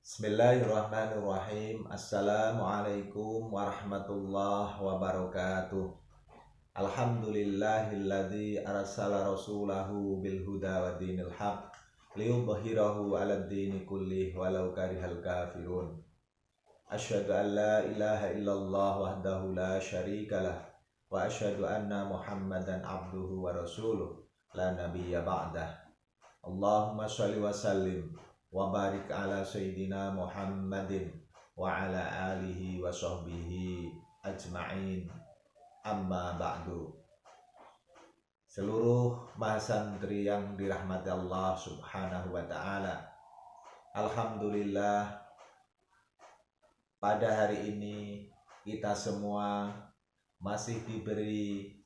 Bismillahirrahmanirrahim. Assalamualaikum warahmatullahi wabarakatuh. Alhamdulillahilladzi arsala rasulahu bil huda wa dinil haq liyudhhirahu 'alad dini kullih walau karihal kafirun. Asyhadu an la ilaha illallah wahdahu la syarikalah wa asyhadu anna Muhammadan abduhu wa rasuluh la nabiyya ba'dah. Allahumma shalli wa sallim wa barik ala sayyidina Muhammadin wa ala alihi wa sahbihi ajma'in, amma ba'du. Seluruh mahasantri yang dirahmati Allah subhanahu wa ta'ala, alhamdulillah pada hari ini kita semua masih diberi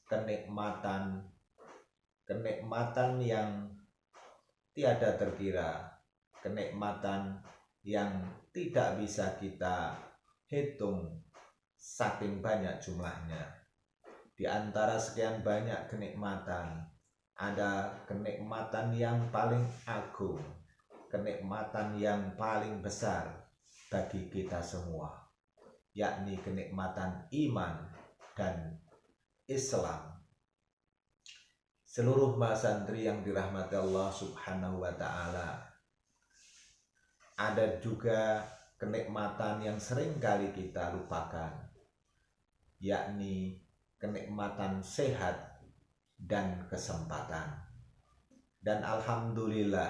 kenikmatan yang tiada terkira, kenikmatan yang tidak bisa kita hitung saking banyak jumlahnya. Di antara sekian banyak kenikmatan, ada kenikmatan yang paling agung, kenikmatan yang paling besar bagi kita semua, yakni kenikmatan iman dan Islam. Seluruh mahasantri yang dirahmati Allah subhanahu wa ta'ala, ada juga kenikmatan yang sering kali kita lupakan, yakni kenikmatan sehat dan kesempatan. Dan alhamdulillah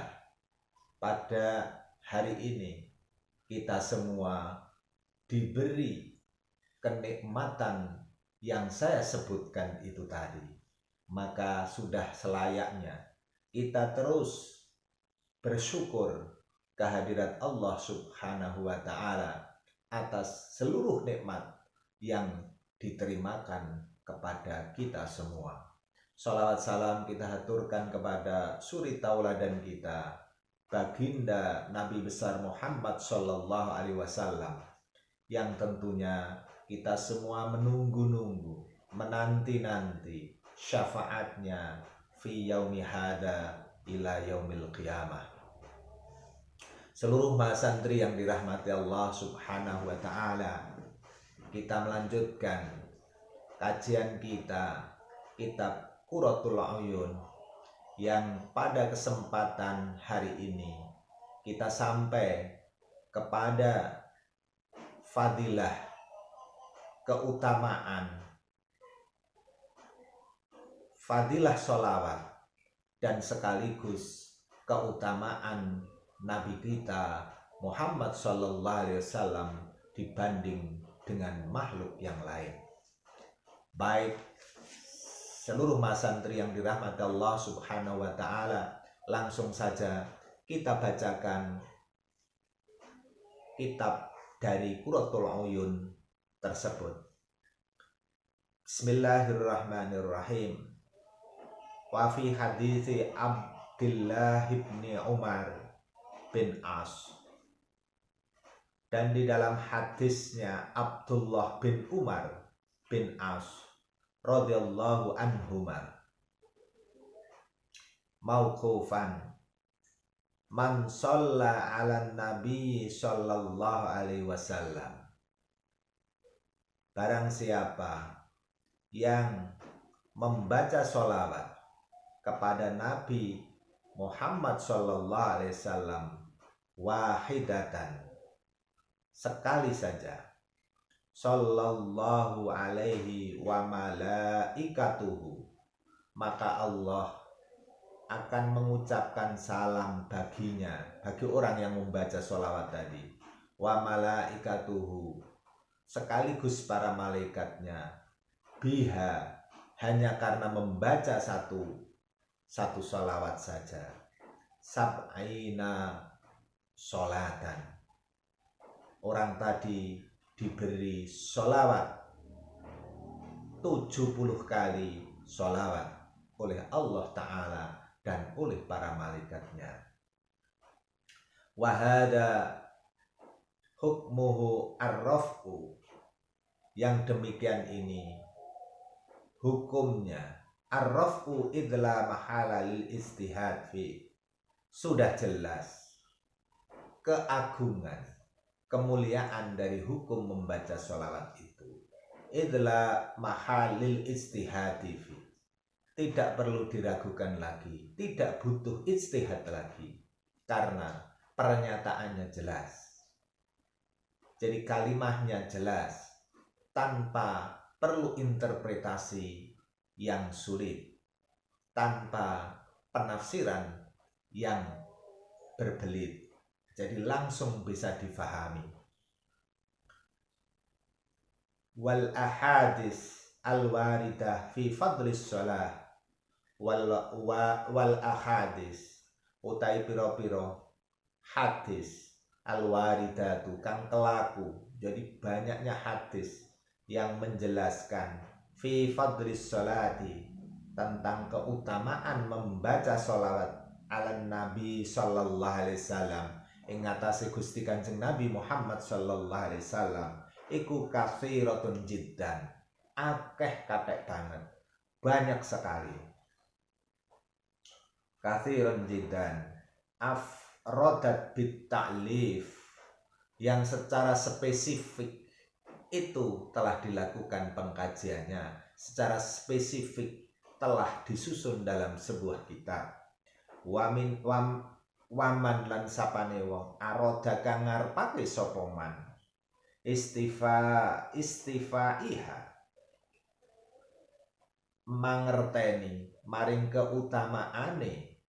pada hari ini kita semua diberi kenikmatan yang saya sebutkan itu tadi. Maka sudah selayaknya kita terus bersyukur kehadirat Allah subhanahu wa ta'ala atas seluruh nikmat yang diterimakan kepada kita semua. Shalawat salam kita haturkan kepada suri tauladan kita, baginda Nabi besar Muhammad sallallahu alaihi wasallam, yang tentunya kita semua menunggu-nunggu, menanti-nanti syafaatnya fi yaumi hada ila yaumil qiyamah. Seluruh mahasantri yang dirahmati Allah subhanahu wa ta'ala, kita melanjutkan kajian kita kitab Qurratul Uyun, yang pada kesempatan hari ini kita sampai kepada fadilah, keutamaan fadilah sholawat dan sekaligus keutamaan Nabi kita Muhammad sallallahu alaihi wasallam dibanding dengan makhluk yang lain. Baik, seluruh mahasantri yang dirahmati Allah subhanahu wa ta'ala, langsung saja kita bacakan kitab dari Qurratul Uyun tersebut. Bismillahirrahmanirrahim. Wa fi hadithi Abdullah bin Umar bin As, dan di dalam hadisnya Abdullah bin Umar bin As radhiyallahu anhuma, mauqufan, man shalla ala nabi sallallahu alaihi wasallam, barang siapa yang membaca sholawat kepada Nabi Muhammad sallallahu alaihi wasallam wahidatan, sekali saja, sallallahu alaihi wa malaikatuhu, maka Allah akan mengucapkan salam baginya, bagi orang yang membaca sholawat tadi, wa malaikatuhu, sekaligus para malaikatnya, biha, hanya karena membaca satu sholawat saja, sab'ina sholatan, orang tadi diberi sholawat 70 kali sholawat oleh Allah Ta'ala dan oleh para malaikatnya. Wahada hukmuhu arraf'u, yang demikian ini hukumnya arraf'u idla mahala lil istihad fi, sudah jelas keagungan, kemuliaan dari hukum membaca sholawat itu. Idla mahalil istihadi. Tidak perlu diragukan lagi, tidak butuh ijtihad lagi, karena pernyataannya jelas. Jadi kalimahnya jelas, tanpa perlu interpretasi yang sulit, tanpa penafsiran yang berbelit. Jadi langsung bisa difahami. Wal ahadis al-waridah fi fadlis shalah wal ahadis utai piro-piro hadis al-waridatu kang kelaku. Jadi banyaknya hadis yang menjelaskan fi fadlis sholati, tentang keutamaan membaca sholawat ala Nabi sallallahu alaihi wasallam, ing ngatasi Gusti Kanjeng Nabi Muhammad sallallahu alaihi wasallam, iku katsiratun jiddan, akeh kathek banget, banyak sekali. Katsirun jiddan afrodat bit ta'lif, yang secara spesifik itu telah dilakukan pengkajiannya, secara spesifik telah disusun dalam sebuah kitab. Waman lan sapane wong aroda kang ngarepake sapa man istifaiha, mangerteni maring keutamaane,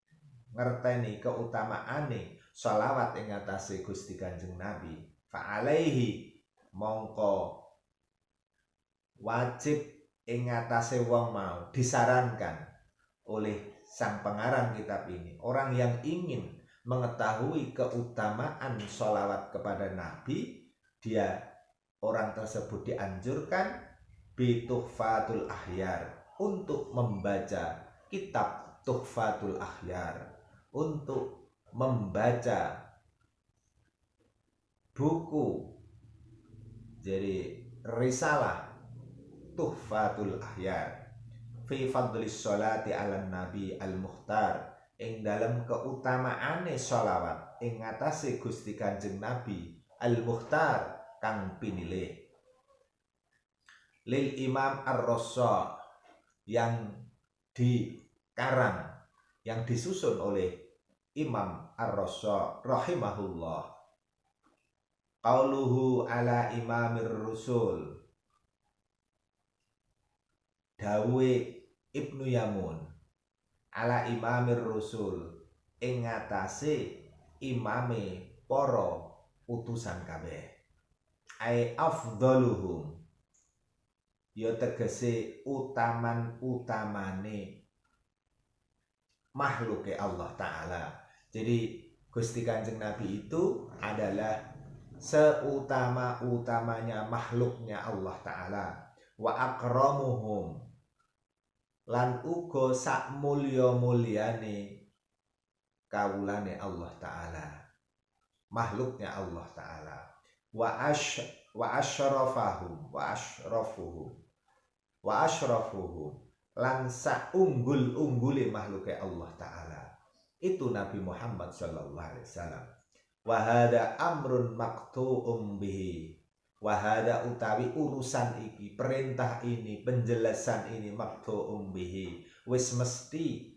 ngerteni keutamaane sholawat ing atase Gusti Kanjeng Nabi, fa alaihi mongko wajib ing atase wong mau, disarankan oleh sang pengarang kitab ini, orang yang ingin mengetahui keutamaan sholawat kepada Nabi, orang tersebut dianjurkan bituhfatul ahyar, untuk membaca kitab Tuhfatul Akhyar, untuk membaca buku, jadi risalah Tuhfatul Akhyar fi fadlis sholati ala nabi al-mukhtar, ing dalam keutamaane sholawat ing ngatasi Gusti Kanjeng Nabi al-mukhtar kang pinilih. Lil Imam Ar-Rassaq, yang dikarang, yang disusun oleh Imam Ar-Rassaq rahimahullah. Qauluhu ala imamir rusul, dawe Ibnu Yamun, ala imamir rusul, ing ngatasi imame para utusan kabeh. Ai afdaluhum, ya tegese utamane makhluke Allah Ta'ala. Jadi Gusti Kanjeng Nabi itu adalah seutama-utamanya makhluknya Allah Ta'ala. Wa akramuhum, lan uga sak mulya-mulyane kawulane Allah Ta'ala, makhluknya Allah Ta'ala. Wa ashrafuhum, lan sak unggul-unggule makhluke Allah Ta'ala, itu Nabi Muhammad sallallahu alaihi wasallam. Wa hada amrun maqtu'um bihi, wa hada utawi urusan iki, perintah ini, penjelasan ini, maqtu'um bihi, wis mesti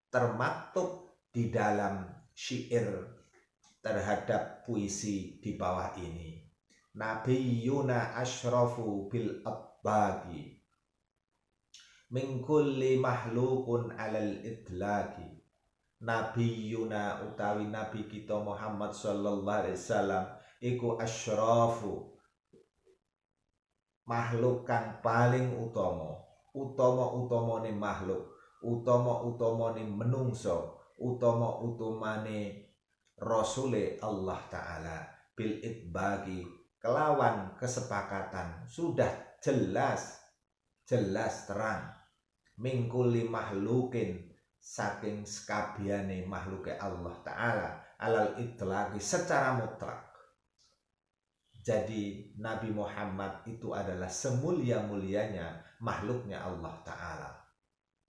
termaktub di dalam syair terhadap puisi di bawah ini. Nabiyuna asyrafu bil atbaqi min kulli mahlukun alal idlaqi. Nabiyuna utawi nabi kita Muhammad sallallahu alaihi wasallam iku asyrafu, makhluk kang paling utama-utamane makhluk, utama-utamane menungso, utama-utamane Rasule Allah Ta'ala, bil itbagi, kelawan kesepakatan, sudah jelas terang, mingkuli mahlukin, saking sekabiane makhluke Allah Ta'ala, alal itlaqi, secara mutlak. Jadi Nabi Muhammad itu adalah semulia-mulianya makhluknya Allah Ta'ala,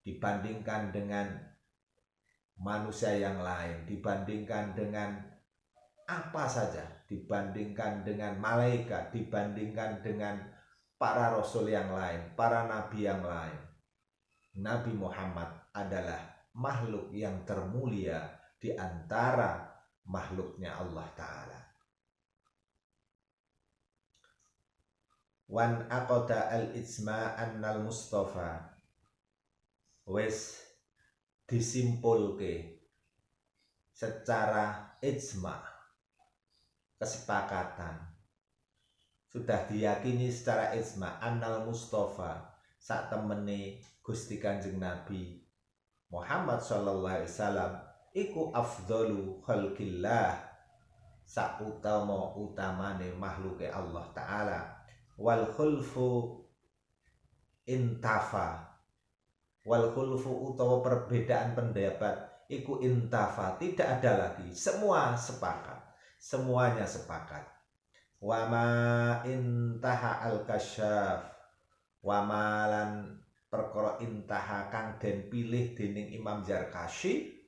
dibandingkan dengan manusia yang lain, dibandingkan dengan apa saja dibandingkan dengan malaikat, dibandingkan dengan para rasul yang lain, para nabi yang lain. Nabi Muhammad adalah makhluk yang termulia di antara makhluknya Allah Ta'ala. Wan aqota al-ijma' annal Mustafa, wis disimpulke secara ijma', kesepakatan, sudah diyakini secara ijma' annal Mustafa, sak temene Gusti Kanjeng Nabi Muhammad sallallahu alaihi wasallam iku afdalu khalqillah, sak utamane makhluke Allah Ta'ala. Wal khulfu intafa, wal khulfu utawa perbedaan pendapat iku intafa, tidak ada lagi, semua sepakat, semuanya sepakat. Wama intaha al-kasyaf, wamalan perkara intaha kang den pilih dening Imam Zarkashi,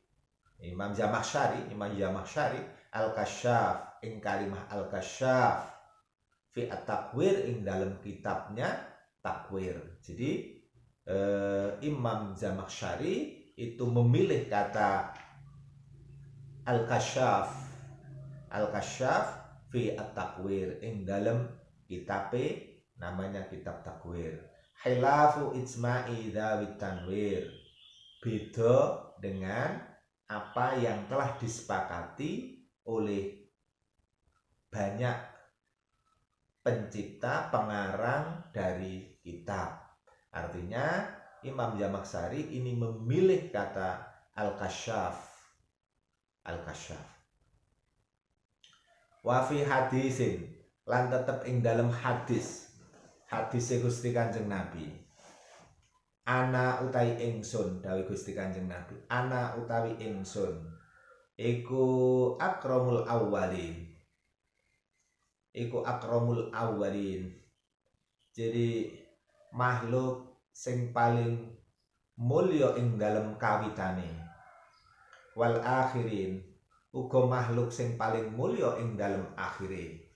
Imam Zamakhsyari al-kasyaf ing kalimah al-kasyaf fi at-takwir ing dalam kitabnya takwir. Jadi Imam Zamakhsyari itu memilih kata al-kasyaf fi at-takwir ing dalam kitabe namanya kitab takwir. Khilafu ijma'i dzawit tanwir, beda dengan apa yang telah disepakati oleh banyak pencipta, pengarang dari kitab. Artinya Imam Zamakhsyari ini memilih kata al-kasyaf. Wa fi hadisin, lan tetep ing dalam hadis Gusti Kanjeng Nabi. Ana utawi ingsun, dawuh Gusti Kanjeng Nabi, ana utawi ingsun iku akramul awwalin, iku akramul awwalin, jadi makhluk sing paling mulya ing dalem kawitane. Wal akhirin, uga makhluk sing paling mulya ing dalem akhire.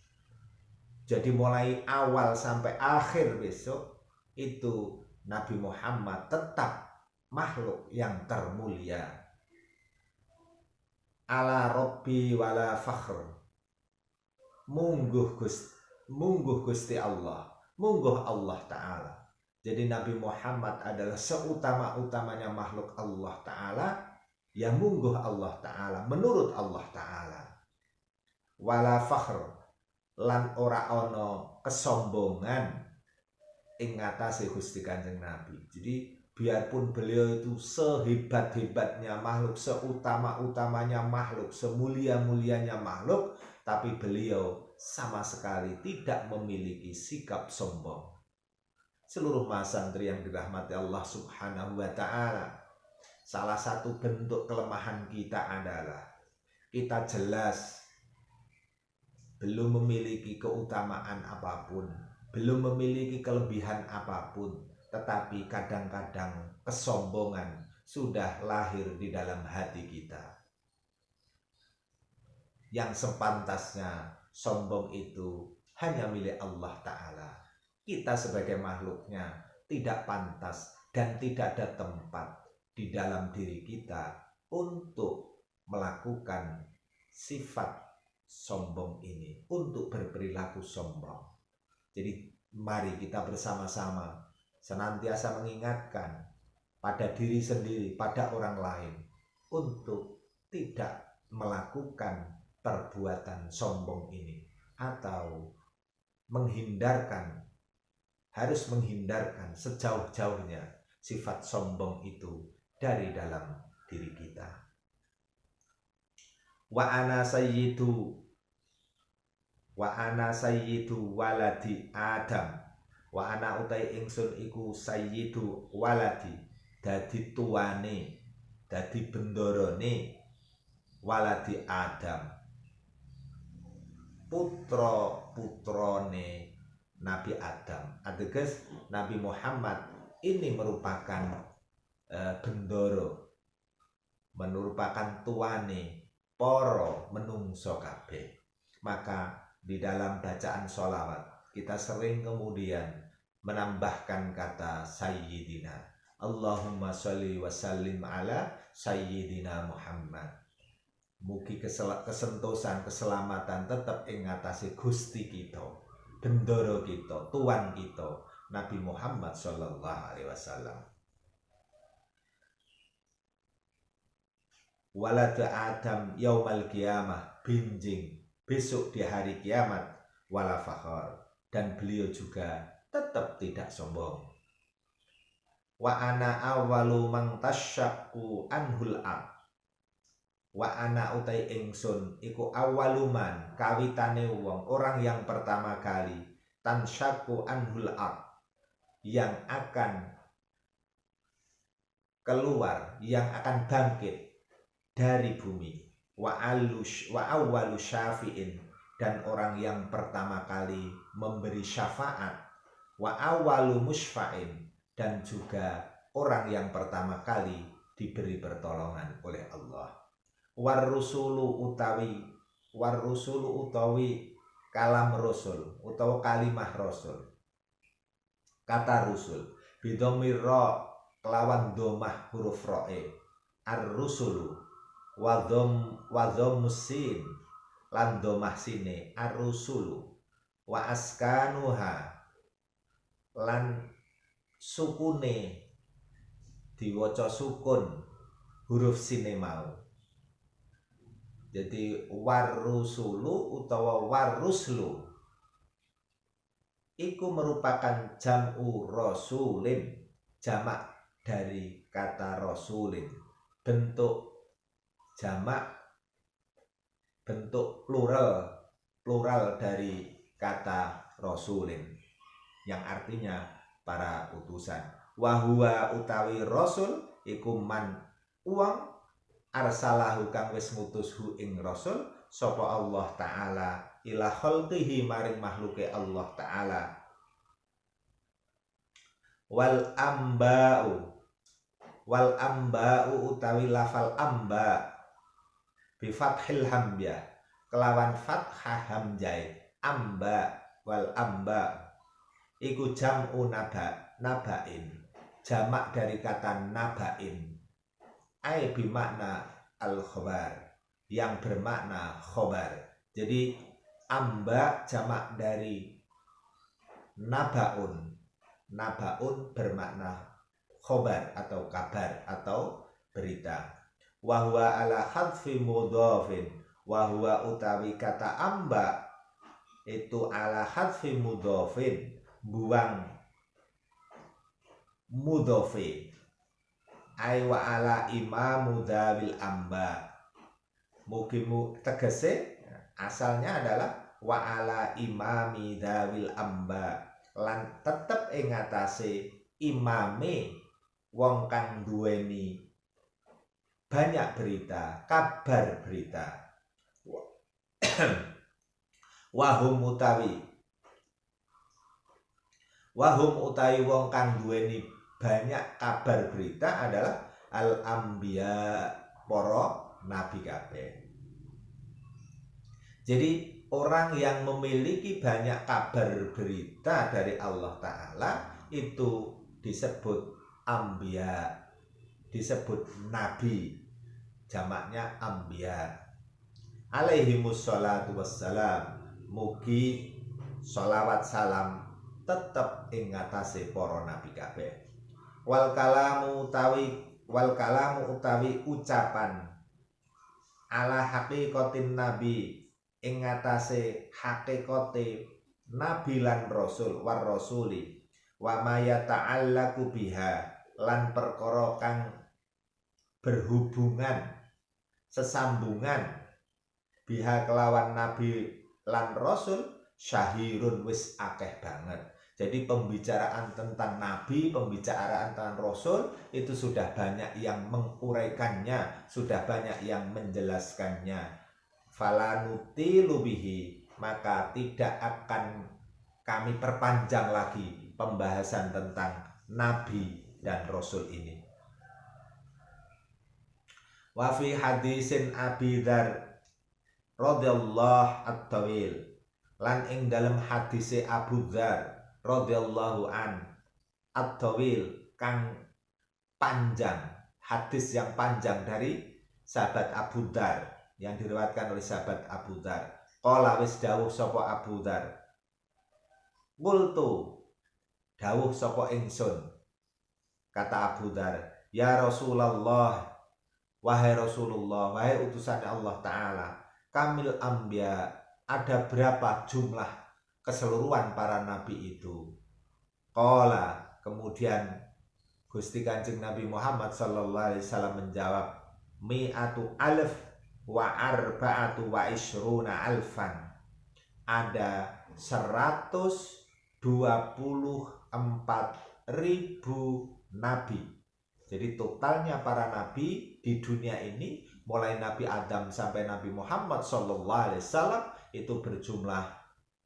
Jadi mulai awal sampai akhir besok itu Nabi Muhammad tetap makhluk yang termulia. Ala Rabbi wala fakhr, mungguh Gusti Allah, mungguh Allah Ta'ala. Jadi Nabi Muhammad adalah seutama-utamanya makhluk Allah Ta'ala, yang mungguh Allah Ta'ala, menurut Allah Ta'ala. Wala fakhr, lan ora ono kesombongan ing ngatasé Gusti Kanjeng Nabi. Jadi biarpun beliau itu sehebat-hebatnya makhluk, seutama-utamanya makhluk, semulia-mulianya makhluk, tapi beliau sama sekali tidak memiliki sikap sombong. Seluruh masantri yang dirahmati Allah Subhanahu wa Ta'ala, salah satu bentuk kelemahan kita adalah kita jelas belum memiliki keutamaan apapun, belum memiliki kelebihan apapun, tetapi kadang-kadang kesombongan sudah lahir di dalam hati kita. Yang sepantasnya sombong itu hanya milik Allah Ta'ala. Kita sebagai makhluknya tidak pantas dan tidak ada tempat di dalam diri kita untuk melakukan sifat sombong ini, untuk berperilaku sombong. Jadi mari kita bersama-sama senantiasa mengingatkan pada diri sendiri, pada orang lain, untuk tidak melakukan perbuatan sombong ini, atau harus menghindarkan sejauh-jauhnya sifat sombong itu dari dalam diri kita. Wa ana sayyidu waladi Adam, wa ana utai ingsun iku sayyidu waladi, dadi tuane, dadi bendorone waladi Adam, putrane Nabi Adam. Ateges Nabi Muhammad ini merupakan bendoro, merupakan tuane para menungso kabeh. Maka di dalam bacaan sholawat kita sering kemudian menambahkan kata Sayyidina. Allahumma sholli wa sallim ala Sayyidina Muhammad. Mugi kesentosan keselamatan tetap ing ngatasé Gusti kita, bendoro kita, tuan kita, Nabi Muhammad sallallahu alaihi wasallam. Walad Adam yaumal qiyamah, binjing besok di hari kiamat, wala fakhar, dan beliau juga tetap tidak sombong. Wa ana awwalu man tasyaqqu anhul ab. Wa ana utai ingsun iku awaluman kawitane wong, orang yang pertama kali tansyaqqu anhul ab, yang akan keluar, yang akan bangkit dari bumi. Wa awwalu syafi'in, dan orang yang pertama kali memberi syafaat. Wa awwalu musyfa'in, dan juga orang yang pertama kali diberi pertolongan oleh Allah. Warrusulu utawi kalam rasul utawa kalimah rasul, kata rusul bidomir ra kelawan domah huruf ro'e, ar-rusulu wadhom musin lan domah sine ar-rusulu, wa askanuha lan sukune diwaca sukun huruf sine mau. Jadi warrusulu utawa warruslu iku merupakan jam'u rasulin, jamak dari kata rasulin, bentuk jamak, bentuk plural dari kata rasulin, yang artinya para utusan. Wahua utawi rasul iku man uang arsalahu kang wis ngutushu ing rasul sapa Allah taala ila khalqihi maring makhluke Allah taala. Wal amba'u utawi lafal amba bi fathil hamzah kelawan fathah hamzah, amba wal amba iku jam'u nabain, jamak dari kata nabain, ai bimakna al-khobar, yang bermakna khobar. Jadi amba jamak dari nabaun, nabaun bermakna khobar atau kabar atau berita. Wahwa ala hadfi mudhafin, wahwa utawi kata amba itu ala hadfi mudhafin, buang mudhafi, ai wa ala imamu dzawil amba. Mugimu tegese asalnya adalah wa ala imami dzawil amba, lan tetep ing ngatasé imame wong kang duweni banyak berita, kabar berita. Wahum utawi wong kang duweni banyak kabar berita adalah al-anbiya, para nabi kabeh. Jadi orang yang memiliki banyak kabar berita dari Allah Ta'ala itu disebut anbiya, disebut nabi, jamaknya anbiya. Alaihimus salatu wassalam, mugi sholawat salam tetep ing ngatasé para nabi kabeh. Wal kalamu utawi ucapan ala haqiqatin nabi, ing ngatasé hakikate nabi lan rasul, war rasuli wa ma yata'allaqu biha, lan perkara kang berhubungan sesambungan biha kelawan nabi lan rasul, syahirun wis akeh banget. Jadi pembicaraan tentang nabi, pembicaraan tentang rasul itu sudah banyak yang menguraikannya, sudah banyak yang menjelaskannya. Falanuti lubihi, maka tidak akan kami perpanjang lagi pembahasan tentang nabi dan rasul ini. Wa fi hadisin Abi Dzar radhiyallahu at-tawil, lan ing dalam hadise Abu Dzar radhiyallahu an at-tawil kang panjang, hadis yang panjang dari sahabat Abu Dzar yang diriwayatkan oleh sahabat Abu Dzar. Qala wis dawuh sapa Abu Dzar, qultu dawuh sapa ingsun, kata Abu Dzar, ya Rasulullah, wahai Rasulullah, wahai utusan Allah Ta'ala, kamil anbiya, ada berapa jumlah keseluruhan para nabi itu? Qala, kemudian Gusti Kanjeng Nabi Muhammad sallallahu alaihi wasallam menjawab, mi'atu alf wa arba'atu wa ishruna alfan. Ada 124.000 nabi. Jadi totalnya para nabi di dunia ini, mulai Nabi Adam sampai Nabi Muhammad sallallahu alaihi wasallam, itu berjumlah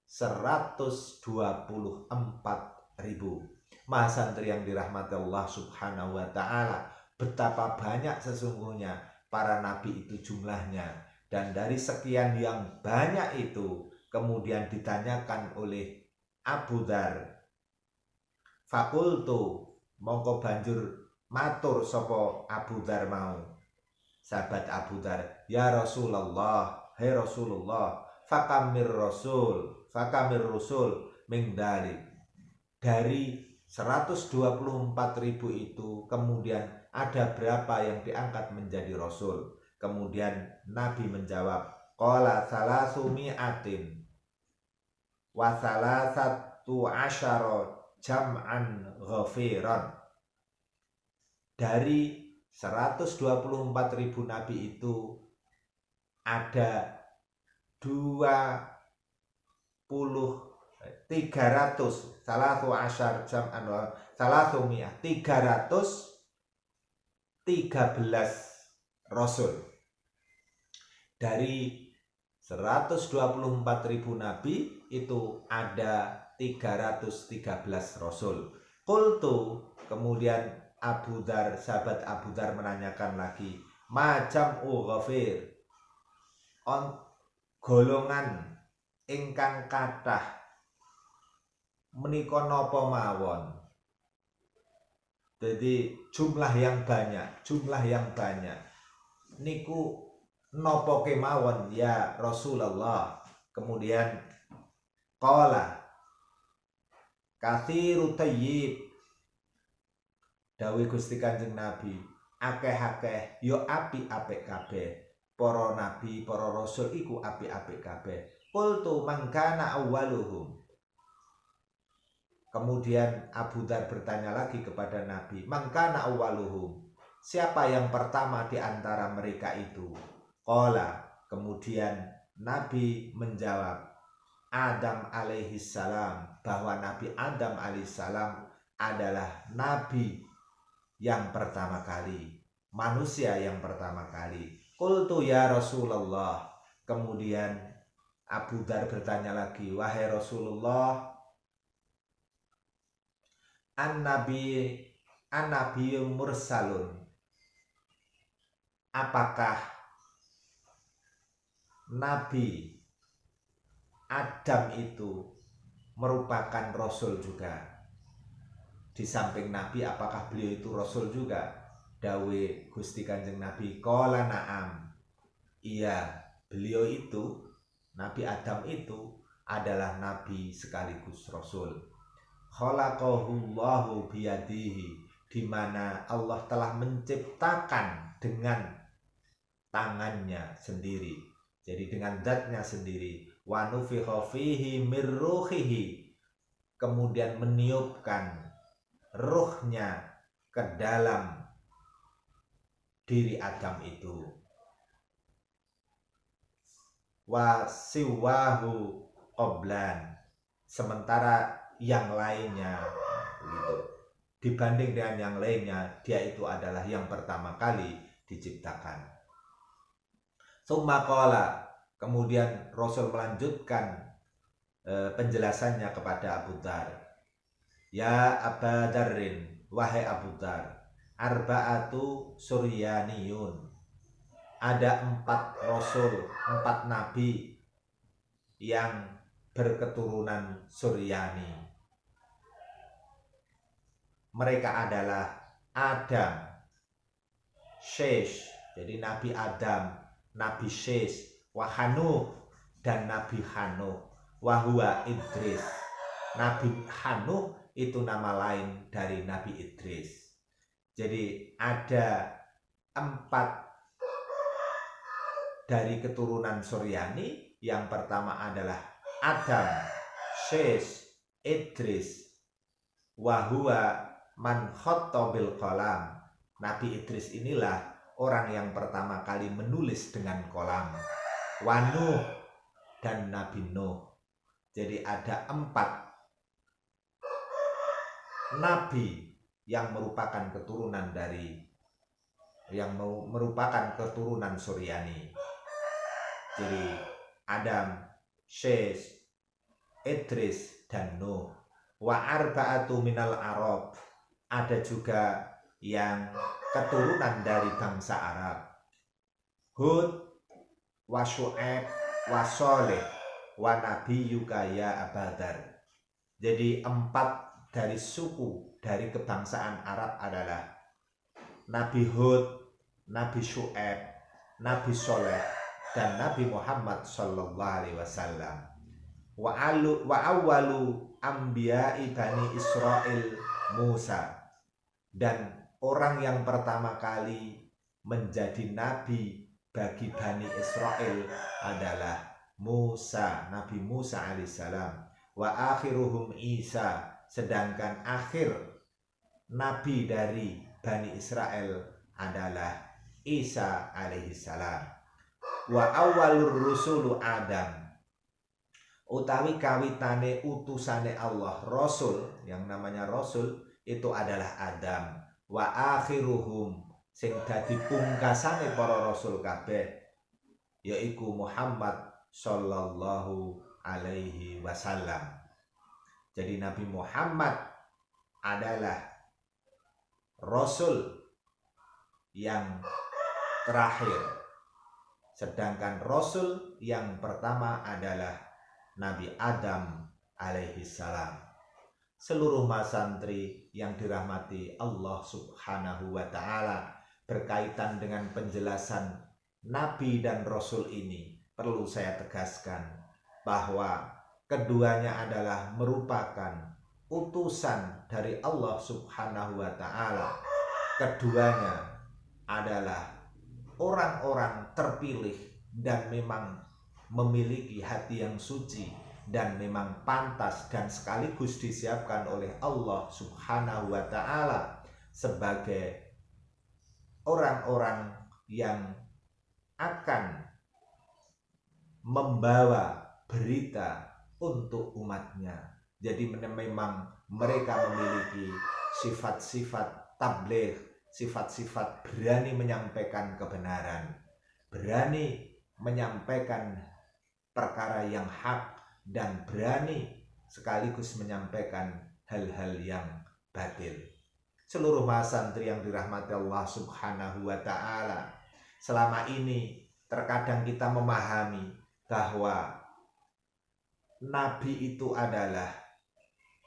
124.000. Maha santri yang dirahmati Allah subhanahu wa ta'ala, betapa banyak sesungguhnya para nabi itu jumlahnya. Dan dari sekian yang banyak itu kemudian ditanyakan oleh Abu Dzar, fakultu, mongko banjur matur sopo Abu Dzar mau, sahabat Abu Dzar, ya Rasulullah, hai Rasulullah, fakamir rusul min dalik, dari 124.000 itu kemudian ada berapa yang diangkat menjadi rasul? Kemudian Nabi menjawab, qala salasu mi'atin wa salasatu asyara jam'an ghafiran. Dari 124.000 nabi itu ada 300 salatu asyar jam'an wa salatu mi'ah, 313 rasul. Dari 124.000 nabi itu ada 313 rasul. Qultu, kemudian Abu Dzar, sahabat Abu Dzar menanyakan lagi, macam ghafir, on golongan ingkang kathah menika napa mawon. Jadi jumlah yang banyak niku napa kemawon ya Rasulullah. Kemudian qala katsiru tayyib, dawuh Gusti Kanjeng Nabi, akeh-akeh yo apik-apik kabeh. Para nabi, para rasul iku apik-apik kabeh. Qultu man kana awwaluhum. Kemudian Abu Dzar bertanya lagi kepada Nabi, man kana awwaluhum, siapa yang pertama di antara mereka itu? Qala, kemudian Nabi menjawab, Adam alaihi salam, bahwa Nabi Adam alaihi salam adalah nabi yang pertama kali, manusia yang pertama kali. Qultu ya Rasulullah, kemudian Abu Dzar bertanya lagi, wahai Rasulullah, an-nabi mursalun, apakah Nabi Adam itu merupakan rasul juga? Di samping Nabi, apakah beliau itu rasul juga? Dawe Gusti Kanjeng Nabi, qala na'am, iya, beliau itu, Nabi Adam itu adalah nabi sekaligus rasul. Khalaqahullahu biyadihi, di mana Allah telah menciptakan dengan tangannya sendiri, jadi dengan zatnya sendiri. Wa nufikha fihi mir ruhihi, kemudian meniupkan ruhnya ke dalam diri Adam itu. Wa siwahu qoblan, sementara yang lainnya gitu, dibanding dengan yang lainnya, dia itu adalah yang pertama kali diciptakan. Tsumma qala, kemudian Rasul melanjutkan penjelasannya kepada Abu Dzar, ya Aba Dzarrin, wahai Abu Dzar, arba'atu suryaniyun, ada 4 rasul, 4 nabi yang berketurunan Suryani. Mereka adalah Adam, Syes, jadi Nabi Adam, Nabi Syes, Wahanuh, dan Nabi Hanuh, Wahua Idris. Nabi Hanuh itu nama lain dari Nabi Idris. Jadi ada 4 dari keturunan Suryani. Yang pertama adalah Adam, Syes, Idris, Wahua man khotta bil qalam. Nabi Idris inilah orang yang pertama kali menulis dengan kolam. Wanuh dan Nabi Nuh. Jadi ada 4 nabi yang merupakan keturunan Suryani. Jadi Adam, Syes, Idris, dan Nuh. Wa arba'atu minal Arab. Ada juga yang keturunan dari bangsa Arab. Hud, wa Syu'aib, wa Sholeh, wa nabiyyuka ya Abadar. Jadi 4 dari suku dari kebangsaan Arab adalah Nabi Hud, Nabi Syu'aib, Nabi Sholeh, dan Nabi Muhammad sallallahu alaihi wasallam. Wa awwalu anbiya'i Bani Israil Musa. Dan orang yang pertama kali menjadi nabi bagi Bani Israel adalah Musa, Nabi Musa alaihissalam. Wa akhiruhum Isa. Sedangkan akhir nabi dari Bani Israel adalah Isa alaihissalam. Wa awwalur rusulu Adam. Utawi kawitane utusane Allah, Rasul, yang namanya Rasul itu adalah Adam. Wa akhiruhum, sing dadi pungkasane para rasul kabeh, yaiku Muhammad sallallahu alaihi wasallam. Jadi Nabi Muhammad adalah rasul yang terakhir. Sedangkan rasul yang pertama adalah Nabi Adam alaihi salam. Seluruh masantri yang dirahmati Allah subhanahu wa ta'ala, berkaitan dengan penjelasan Nabi dan Rasul ini, perlu saya tegaskan bahwa keduanya adalah merupakan utusan dari Allah subhanahu wa ta'ala. Keduanya adalah orang-orang terpilih dan memang memiliki hati yang suci dan memang pantas dan sekaligus disiapkan oleh Allah subhanahu wa ta'ala sebagai orang-orang yang akan membawa berita untuk umatnya. Jadi memang mereka memiliki sifat-sifat tabligh, sifat-sifat berani menyampaikan kebenaran, berani menyampaikan perkara yang hak, dan berani sekaligus menyampaikan hal-hal yang batil. Seluruh masantri yang dirahmati Allah subhanahu wa ta'ala, selama ini terkadang kita memahami bahwa Nabi itu adalah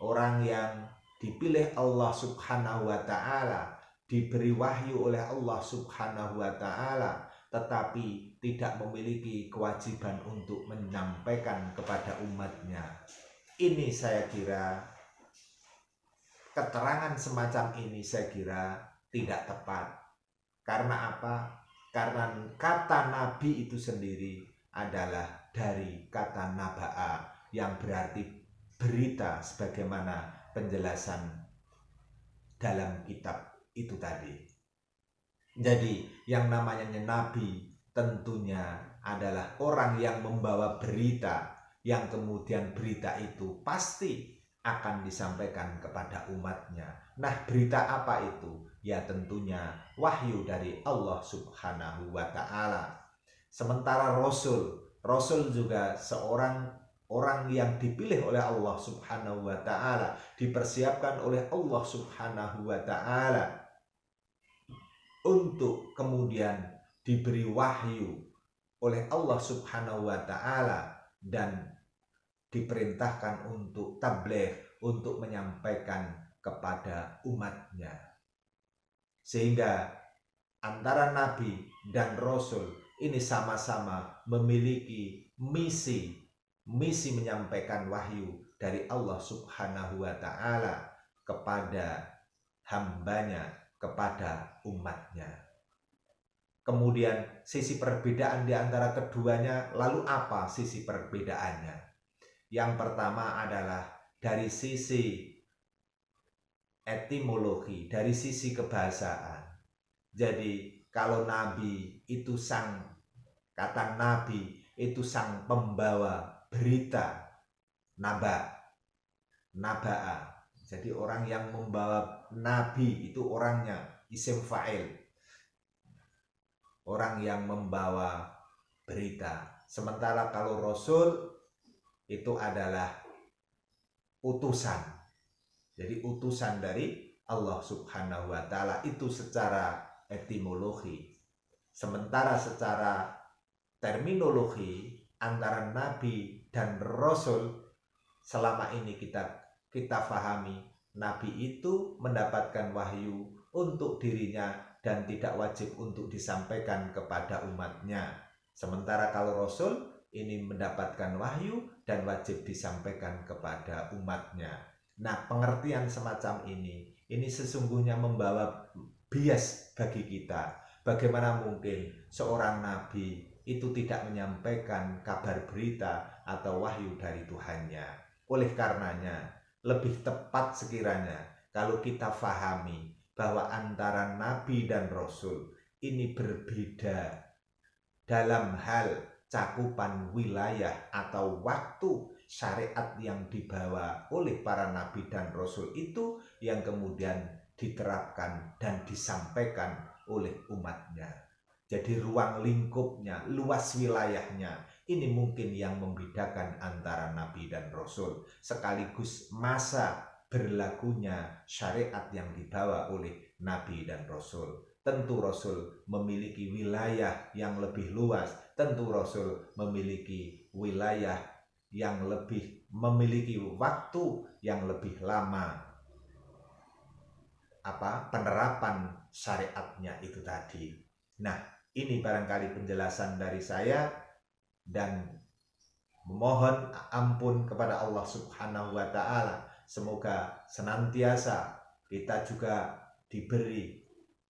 orang yang dipilih Allah subhanahu wa ta'ala, diberi wahyu oleh Allah subhanahu wa ta'ala, tetapi tidak memiliki kewajiban untuk menyampaikan kepada umatnya. Ini saya kira, keterangan semacam ini saya kira tidak tepat. Karena apa? Karena kata Nabi itu sendiri adalah dari kata naba'a, yang berarti berita, sebagaimana penjelasan dalam kitab itu tadi. Jadi yang namanya Nabi tentunya adalah orang yang membawa berita, yang kemudian berita itu pasti akan disampaikan kepada umatnya. Nah, berita apa itu? Ya tentunya wahyu dari Allah subhanahu wa ta'ala. Sementara Rasul juga seorang orang yang dipilih oleh Allah subhanahu wa ta'ala, dipersiapkan oleh Allah subhanahu wa ta'ala untuk kemudian diberi wahyu oleh Allah Subhanahu wa taala dan diperintahkan untuk tabligh, untuk menyampaikan kepada umatnya. Sehingga antara nabi dan rasul ini sama-sama memiliki misi menyampaikan wahyu dari Allah Subhanahu wa taala kepada hambanya, kepada umatnya. Kemudian sisi perbedaan di antara keduanya, lalu apa sisi perbedaannya? Yang pertama adalah dari sisi etimologi, dari sisi kebahasaan. Jadi kalau nabi itu kata nabi itu sang pembawa berita, naba'a. Jadi orang yang membawa nabi itu orangnya isim fa'il, orang yang membawa berita. Sementara kalau rasul itu adalah utusan. Jadi utusan dari Allah Subhanahu wa taala itu secara etimologi. Sementara secara terminologi antara nabi dan rasul, selama ini kita pahami nabi itu mendapatkan wahyu untuk dirinya dan tidak wajib untuk disampaikan kepada umatnya. Sementara kalau rasul ini mendapatkan wahyu dan wajib disampaikan kepada umatnya. Nah, pengertian semacam ini sesungguhnya membawa bias bagi kita. Bagaimana mungkin seorang nabi itu tidak menyampaikan kabar berita atau wahyu dari Tuhannya? Oleh karenanya, lebih tepat sekiranya kalau kita fahami bahwa antara nabi dan rasul ini berbeda dalam hal cakupan wilayah atau waktu. Syariat yang dibawa oleh para nabi dan rasul itu yang kemudian diterapkan dan disampaikan oleh umatnya. Jadi ruang lingkupnya, luas wilayahnya, ini mungkin yang membedakan antara nabi dan rasul, sekaligus masa berlakunya syariat yang dibawa oleh nabi dan rasul. Tentu rasul memiliki wilayah yang lebih luas, tentu rasul memiliki wilayah yang memiliki waktu yang lebih lama penerapan syariatnya itu tadi. Nah, ini barangkali penjelasan dari saya, dan memohon ampun kepada Allah Subhanahu wa taala. Semoga senantiasa kita juga diberi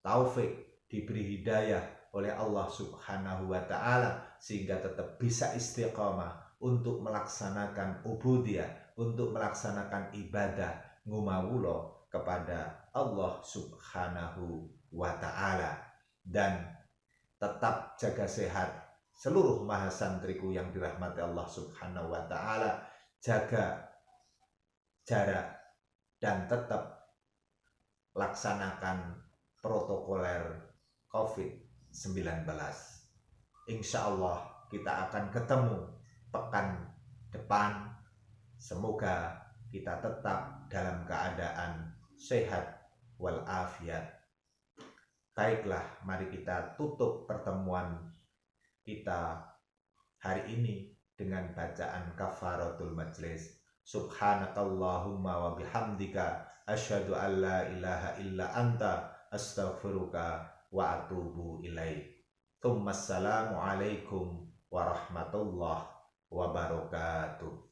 taufik, diberi hidayah oleh Allah Subhanahu wa taala sehingga tetap bisa istiqamah untuk melaksanakan ubudiyah, untuk melaksanakan ibadah ngumawulo kepada Allah Subhanahu wa taala, dan tetap jaga sehat seluruh mahasantriku yang dirahmati Allah Subhanahu wa taala, jaga jarak dan tetap laksanakan protokoler COVID-19. Insya Allah kita akan ketemu pekan depan. Semoga kita tetap dalam keadaan sehat walafiat. Baiklah, mari kita tutup pertemuan kita hari ini dengan bacaan kafaratul majlis. Subhanakallahumma wa bihamdika asyhadu an la ilaha illa anta astaghfiruka wa atubu ilaik. Assalamu alaikum warahmatullahi wabarakatuh.